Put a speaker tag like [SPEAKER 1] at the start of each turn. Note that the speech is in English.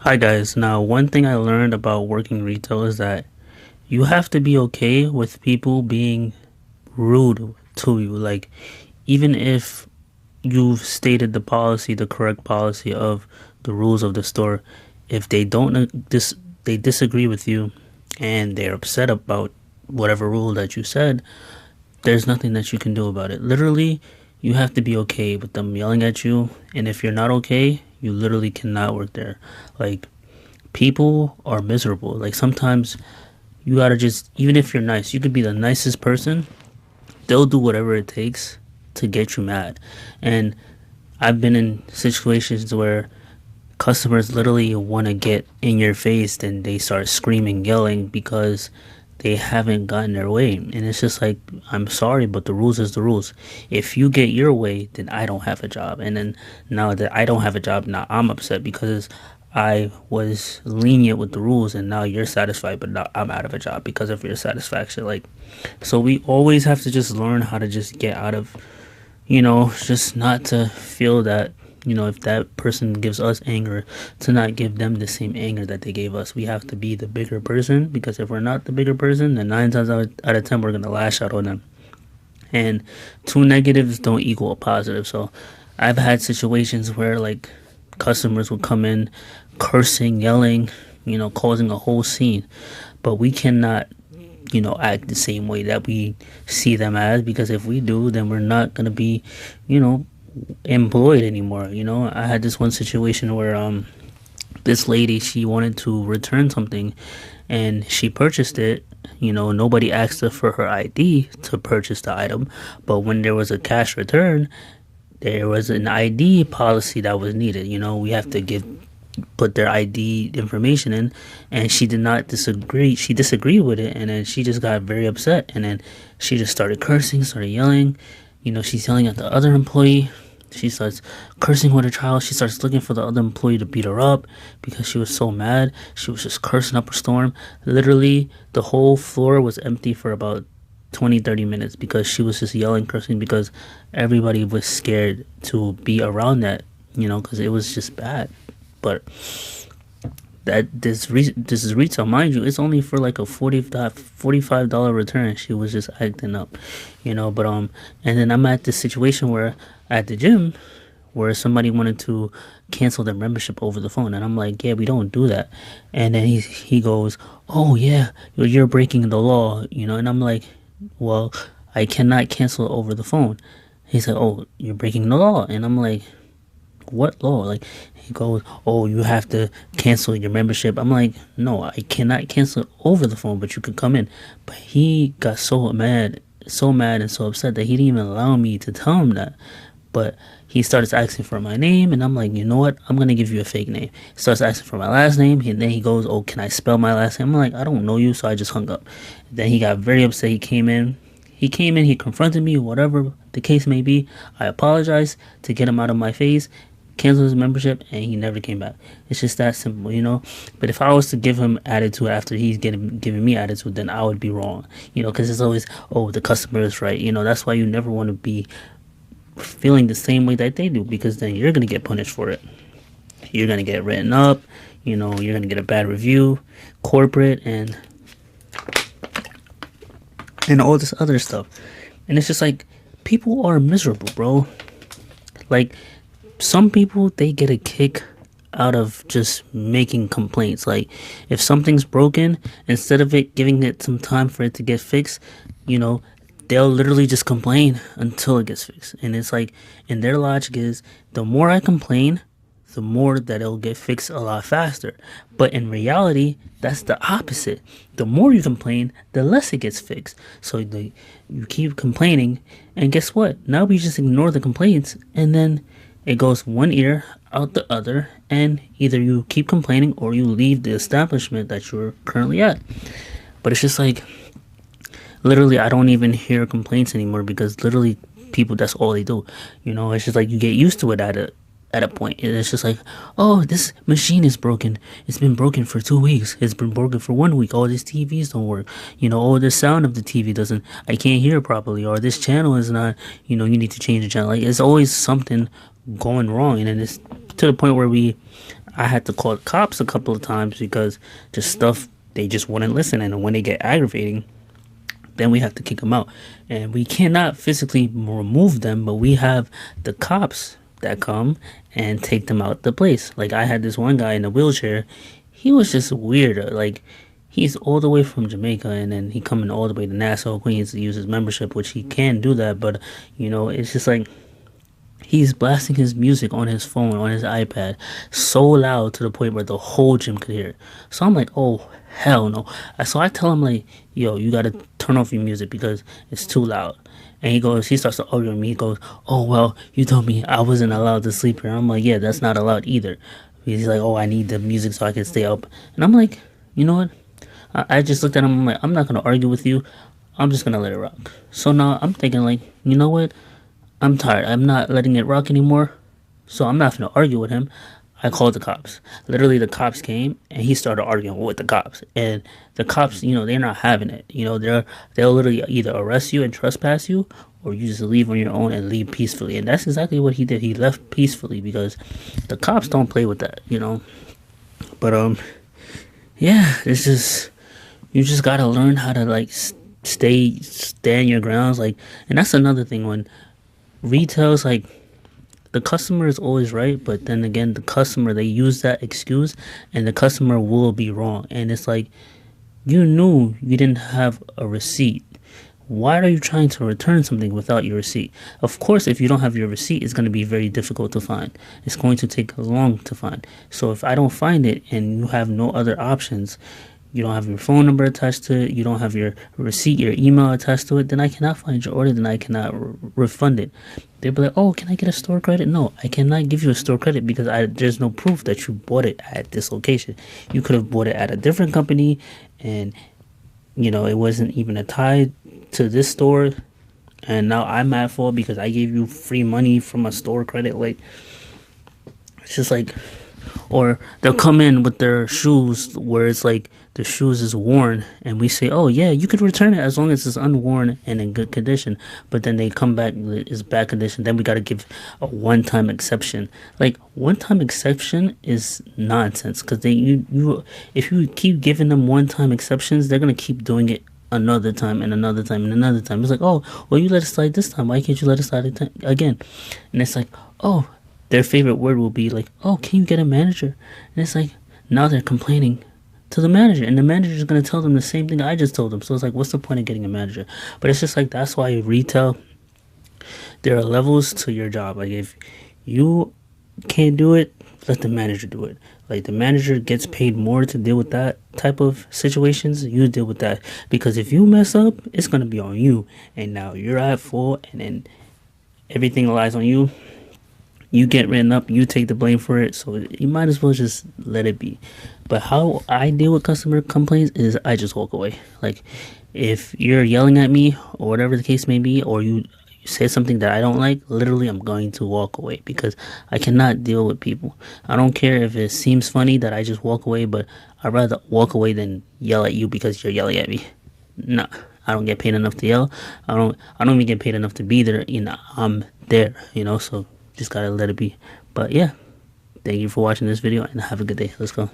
[SPEAKER 1] Hi guys. Now, one thing I learned about working retail is that you have to be okay with people being rude to you. Like, even if you've stated the policy, the correct policy of the rules of the store, if they don't they disagree with you and they're upset about whatever rule that you said, there's nothing that you can do about it. Literally, you have to be okay with them yelling at you, and if you're not okay, you literally cannot work there. Like, people are miserable. Like, sometimes you gotta just, even if you're nice, you could be the nicest person, they'll do whatever it takes to get you mad. And I've been in situations where customers literally want to get in your face and they start screaming, yelling because they haven't gotten their way. And it's just like, I'm sorry, but the rules is the rules. If you get your way, then I don't have a job. And then now that I don't have a job, now I'm upset because I was lenient with the rules and now you're satisfied, but now I'm out of a job because of your satisfaction. Like, so we always have to just learn how to just get out of, just not to feel that, if that person gives us anger, to not give them the same anger that they gave us. We have to be the bigger person, because if we're not the bigger person, then nine times out of ten, we're going to lash out on them. And two negatives don't equal a positive. So I've had situations where, like, customers will come in cursing, yelling, causing a whole scene. But we cannot, act the same way that we see them as, because if we do, then we're not going to be, you know, employed anymore. I had this one situation where this lady, she wanted to return something and she purchased it. Nobody asked her for her ID to purchase the item, but when there was a cash return, there was an ID policy that was needed. We have to give put their ID information in, and she did not disagree. She disagreed with it, and then she just got very upset, and then she just started cursing, started yelling. She's yelling at the other employee. She starts cursing with her child. She starts looking for the other employee to beat her up because she was so mad. She was just cursing up a storm. Literally, the whole floor was empty for about 20-30 minutes because she was just yelling, cursing, because everybody was scared to be around that, because it was just bad. But this is retail, mind you. It's only for like a $45 return. She was just acting up, But and then I'm at this situation where at the gym where somebody wanted to cancel their membership over the phone, and I'm like, yeah, we don't do that. And then he goes, oh yeah, you're breaking the law, And I'm like, well, I cannot cancel over the phone. He's like, oh, you're breaking the law, and I'm like, what law? Like, he goes, oh, you have to cancel your membership. I'm like, no, I cannot cancel over the phone, but you can come in. But he got so mad and so upset that he didn't even allow me to tell him that. But he starts asking for my name, and I'm like, you know what? I'm gonna give you a fake name. He starts asking for my last name, and then he goes, oh, can I spell my last name? I'm like, I don't know you, so I just hung up. Then he got very upset. He confronted me, whatever the case may be. I apologized to get him out of my face, canceled his membership, and he never came back. It's just that simple. But if I was to give him attitude after he's giving me attitude, then I would be wrong, because it's always, oh, the customer is right. That's why you never want to be feeling the same way that they do, because then you're gonna get punished for it. You're gonna get written up. You're gonna get a bad review, corporate, and all this other stuff. And it's just like, people are miserable, bro. Like, some people, they get a kick out of just making complaints. Like, if something's broken, instead of it giving it some time for it to get fixed, they'll literally just complain until it gets fixed. And it's like, and their logic is, the more I complain, the more that it'll get fixed a lot faster. But in reality, that's the opposite. The more you complain, the less it gets fixed. So you keep complaining, and guess what? Now we just ignore the complaints, and then it goes one ear out the other, and either you keep complaining or you leave the establishment that you're currently at. But it's just like, literally, I don't even hear complaints anymore, because literally people, that's all they do. It's just like, you get used to it at a point. And it's just like, oh, this machine is broken. It's been broken for 2 weeks. It's been broken for 1 week. Oh, these TVs don't work. Oh, the sound of the TV doesn't, I can't hear properly. Or this channel is not, you need to change the channel. Like, it's always something going wrong. And then it's to the point where I had to call the cops a couple of times because just stuff they just wouldn't listen, and when they get aggravating, then we have to kick them out. And we cannot physically remove them, but we have the cops that come and take them out the place. Like I had this one guy in a wheelchair. He was just weird. Like he's all the way from Jamaica, and then he coming all the way to Nassau, Queens to use his membership, which he can do that. But it's just like he's blasting his music on his phone, on his iPad, so loud to the point where the whole gym could hear it. So I'm like, oh, hell no. So I tell him, like, yo, you gotta turn off your music because it's too loud. And he starts to argue with me. He goes, oh, well, you told me I wasn't allowed to sleep here. I'm like, yeah, that's not allowed either. He's like, oh, I need the music so I can stay up. And I'm like, you know what? I just looked at him. I'm like, I'm not gonna argue with you. I'm just gonna let it rock. So now I'm thinking, like, you know what? I'm tired. I'm not letting it rock anymore. So I'm not gonna argue with him. I called the cops. Literally, the cops came and he started arguing with the cops. And the cops, they're not having it. They'll literally either arrest you and trespass you, or you just leave on your own and leave peacefully. And that's exactly what he did. He left peacefully because the cops don't play with that. But yeah, it's just you just gotta learn how to like stand your grounds. Like, and that's another thing when retail's like the customer is always right, but then again the customer, they use that excuse and the customer will be wrong. And it's like, you knew you didn't have a receipt. Why are you trying to return something without your receipt? Of course, if you don't have your receipt, it's going to be very difficult to find. It's going to take long to find. So if I don't find it and you have no other options, you don't have your phone number attached to it, you don't have your receipt, your email attached to it, then I cannot find your order, then I cannot refund it. They'll be like, oh, can I get a store credit? No, I cannot give you a store credit because there's no proof that you bought it at this location. You could have bought it at a different company, and it wasn't even a tie to this store, and now I'm at fault because I gave you free money from a store credit. Like, it's just like, or they'll come in with their shoes where it's like the shoes is worn, and we say, oh yeah, you could return it as long as it's unworn and in good condition. But then they come back, it's bad condition, then we got to give a one-time exception. Like, one-time exception is nonsense, because if you keep giving them one-time exceptions, they're going to keep doing it another time and another time and another time. It's like, oh, well, you let it slide this time, why can't you let it slide again? And it's like, oh, their favorite word will be like, oh, can you get a manager? And it's like, now they're complaining to the manager, and the manager is going to tell them the same thing I just told them. So it's like, what's the point of getting a manager? But it's just like, that's why retail, there are levels to your job. Like, if you can't do it, let the manager do it. Like, the manager gets paid more to deal with that type of situations. You deal with that, because if you mess up, it's going to be on you, and now you're at fault, and then everything lies on you. You get written up, you take the blame for it, so you might as well just let it be. But how I deal with customer complaints is I just walk away. Like, if you're yelling at me or whatever the case may be, or you say something that I don't like, literally I'm going to walk away, because I cannot deal with people. I don't care if it seems funny that I just walk away, but I'd rather walk away than yell at you because you're yelling at me. Nah, I don't get paid enough to yell. I don't even get paid enough to be there. I'm there, so just gotta let it be. But yeah, thank you for watching this video, and have a good day. Let's go.